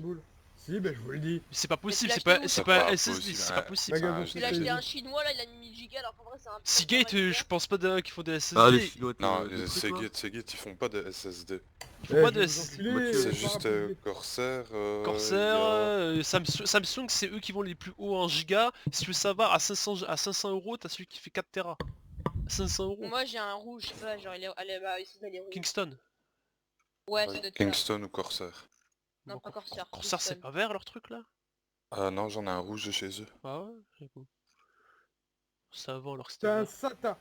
boule. Si, bah je vous le dis. C'est pas possible, tu c'est l'as pas, acheté c'est où pas pas SSD, possible, c'est hein. pas possible. Magasin Je Il a acheté spécialisé. un chinois là, il a mis 1000 gigas alors qu'en vrai c'est un peu. Seagate, je pense pas qu'ils font des Ah, les SSD. chinois, Non, des trucs, là. Seagate ils font pas de SSD. Ils font Eh, pas je de vais vous SSD. enculer, C'est C'est par juste rappel. Corsair. Corsair, il y a- Samsung, c'est eux qui vont les plus hauts en giga. Si tu veux savoir, à 500 euros, t'as celui qui fait 4 Tera. 500 euros. Moi j'ai un rouge, je sais pas, genre il est rouge. Kingston. Ouais, ça doit être ça. Kingston ou Corsair. Non, pas Corsair. Corsair, c'est Kingston. pas vert leur truc là? Ah non, j'en ai un rouge de chez eux. Ah ouais, j'avoue. Ça avant alors que C'est c'était un vert. SATA.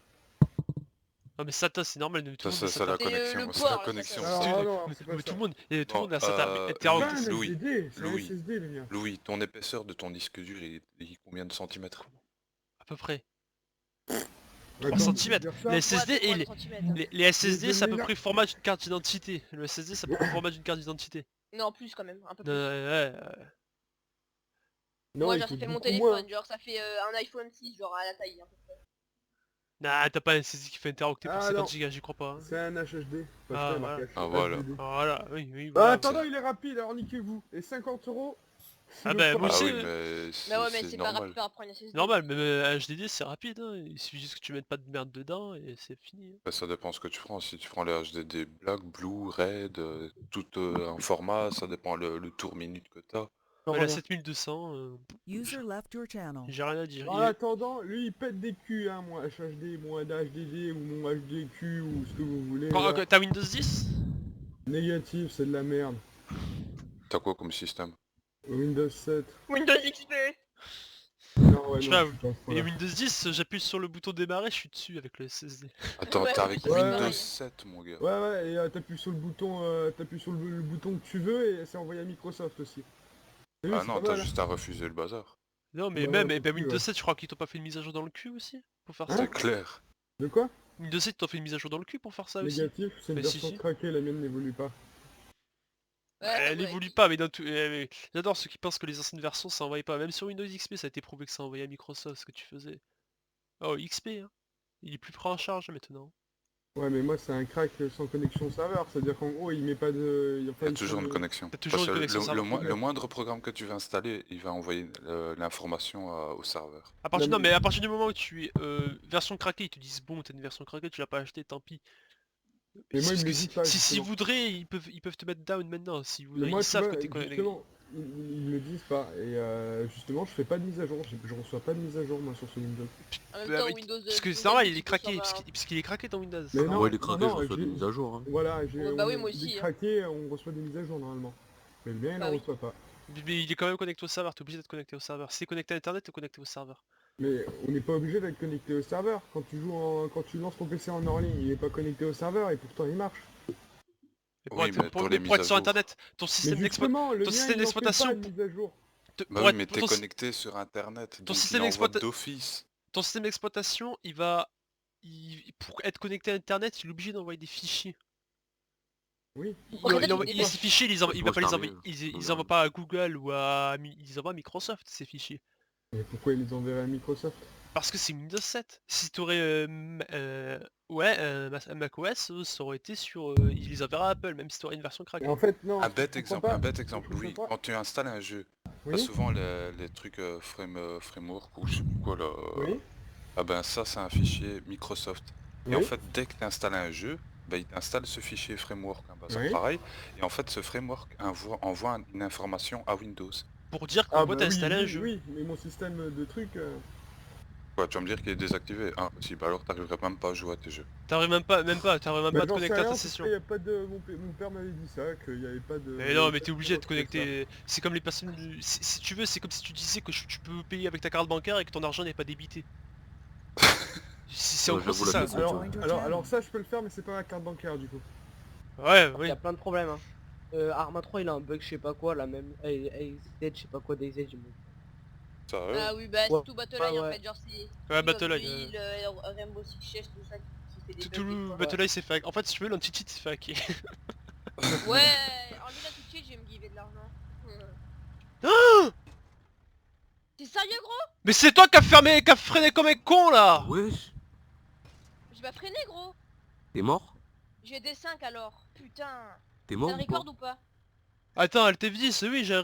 Ah mais SATA c'est normal, tout Ça, le monde a c'est la SATA. C'est, connexion. le C'est port, la ça, connexion. ça. Alors, c'est- ah non, c'est pas Mais ça. tout le monde a Bon, SATA. Mais t'es en- C'est un Louis. SSD, c'est un Louis. SSD le mien. Louis, ton épaisseur de ton disque dur, il combien de centimètres? à peu près. Attends, 3 centimètres. je veux dire ça. Les SSD et les SSD Les c'est à peu meilleurs- près le format d'une carte d'identité. Le SSD c'est à peu près le format d'une carte d'identité. Non, plus quand même, un peu plus. Ouais. Non, Moi il genre ça coûte fait mon beaucoup téléphone, moins. genre ça fait un iPhone 6 genre à la taille. Hein. Nah, t'as pas un SSD qui fait un teraoctet pour Ah, 50 non. Go, j'y crois pas. Hein. C'est un HHD. Ah, Pas voilà. Ah, voilà. Voilà, oui. Ah, Voilà. attendant, il est rapide, alors niquez-vous. Et 50 euros. c'est Ah le bah, premier. moi Ah aussi, oui, mais Bah ouais, mais c'est c'est pas normal. rapide pour apprendre une SSD. Normal, mais un HDD c'est rapide, hein. Il suffit juste que tu mettes pas de merde dedans et c'est fini. Hein. Bah, ça dépend ce que tu prends. Si tu prends les HDD Black, Blue, Red, tout en format, ça dépend le tour minute que t'as. Mais la 7200, User left your channel. j'ai rien à dire. En attendant, lui il pète des culs, hein, mon HHD, mon HDD ou mon HDQ ou ce que vous voulez. là. T'as Windows 10? Négatif, c'est de la merde. T'as quoi comme système? Windows 7. Windows XP. Non, ouais, Je non, sais je suis pas Et voilà. Windows 10, j'appuie sur le bouton démarrer, je suis dessus avec le SSD. Attends, Ouais, t'es avec ouais, Windows ouais. 7, mon gars. Ouais, et t'appuies sur le bouton, t'appuies sur le bouton que tu veux et c'est envoyé à Microsoft aussi. T'as vu, Ah c'est non, pas t'as mal, hein. juste à refuser le bazar. Non mais Ouais, même, ouais, eh ben, dessus, Windows ouais. 7, je crois qu'ils t'ont pas fait une mise à jour dans le cul aussi pour faire Hein ça. C'est clair. De quoi? Windows 7, t'ont fait une mise à jour dans le cul pour faire ça aussi. Négatif, c'est une Mais si, version si. craquée, la mienne n'évolue pas. Elle évolue pas, mais dans tout. J'adore ceux qui pensent que les anciennes versions ça envoyait pas. Même sur Windows XP, ça a été prouvé que ça envoyait à Microsoft ce que tu faisais. Oh, XP, hein. Il est plus pris en charge maintenant. Ouais, mais moi c'est un crack sans connexion serveur, c'est-à-dire qu'en gros il met pas de... Il y a toujours une connexion. T'as toujours Parce une que connexion serveur. le moindre programme que tu vas installer, il va envoyer l'information au serveur. Non mais à partir du moment où tu es version craquée, ils te disent bon t'as une version craquée, tu l'as pas acheté, tant pis. Mais moi, Parce ils me que disent pas, s'ils justement. voudraient, ils peuvent te mettre down maintenant. S'ils Mais voudraient, moi, ils tu savent vois, que t'es connecté. justement, ils me le disent pas. Et justement, je fais pas de mise à jour. Je reçois pas de mise à jour, moi, sur ce Windows. En même Bah, temps, oui, Windows. parce que c'est Windows normal, 10, il est tu craqué, reçois parce qu'il est craqué ton Windows. Mais non, Moi, il est craqué, non, je reçois j'ai- des mises à jour. Hein. Voilà, Bah oui, moi aussi, il est hein. craqué, on reçoit des mises à jour normalement. Mais le mien, il Bah en oui. reçoit pas. Mais il est quand même connecté au serveur, t'es obligé d'être connecté au serveur. Si t'es connecté à internet, t'es connecté au serveur. Mais on n'est pas obligé d'être connecté au serveur. Quand tu lances ton PC en hors ligne, il est pas connecté au serveur et pourtant il marche. Mais Oui, mais pour les pour être mises sur à jour. internet, ton Mais système justement, le ton mien, système il en fait d'exploitation pas de mise à jour. Oui, mais t'es connecté sur internet, donc système il envoie d'exploita- d'office. ton système d'exploitation, il va... pour être connecté à internet, il est obligé d'envoyer des fichiers. Oui. Ces fichiers, il va pas les envoyer. Ils Ils envoient pas à Google ou à... Ils envoient à Microsoft, ces fichiers. Mais pourquoi ils les enverraient à Microsoft? Parce que c'est Windows 7. Si t'aurais macOS, ça aurait été sur... ils les enverraient à Apple, même si t'aurais une version craquée. Et en fait, non. Un je bête comprends exemple, pas. un bête exemple. Je Oui, comprends pas. quand tu installes un jeu, t'as Oui. souvent les trucs framework ou je sais plus quoi là. Oui. Ah ben ça c'est un fichier Microsoft. Et Oui. en fait dès que tu installes un jeu, bah, il t'installe ce fichier framework, un bazar Oui. pareil. Et en fait ce framework envoie une information à Windows. Pour dire Ah qu'en bah gros t'as oui, installé un oui, jeu. oui, mais mon système de trucs... Quoi, tu vas me dire qu'il est désactivé? Impossible, alors t'arriverais même pas à jouer à tes jeux. T'arrives même pas à te Bah, connecter j'en à sais ta rien, parce session. que y a pas de... mon père m'avait dit ça, qu'il y avait pas de... Mais non, mais t'es obligé de te connecter. C'est comme les personnes. Si tu veux, c'est comme si tu disais que tu peux payer avec ta carte bancaire et que ton argent n'est pas débité. C'est en Ouais, gros j'avoue, c'est la ça. question. Alors ça je peux le faire mais c'est pas ma carte bancaire du coup. Ouais, Il oui. y a plein de problèmes. Hein. Arma 3 il a un bug je sais pas quoi, la même AZ je sais pas quoi DayZ. Ça Ah oui, bah c'est Ouais. tout BattleEye en Ouais. fait, genre c'est... Ouais, BattleEye. Rainbow Six Siege, tout ça qui fait des Tout bugs des le fois. BattleEye c'est fake. En fait, si tu veux, l'anti-cheat c'est fake. Ouais, enlevez la tout de suite, je vais me giver de l'argent. T'es sérieux gros? Mais c'est toi qui as freiné comme un con là. Wesh, J'ai pas freiné gros. t'es mort? J'ai des 5 alors. Putain. T'es T'as mort le ou pas? record ou pas? Attends, LTV10, oui, j'ai un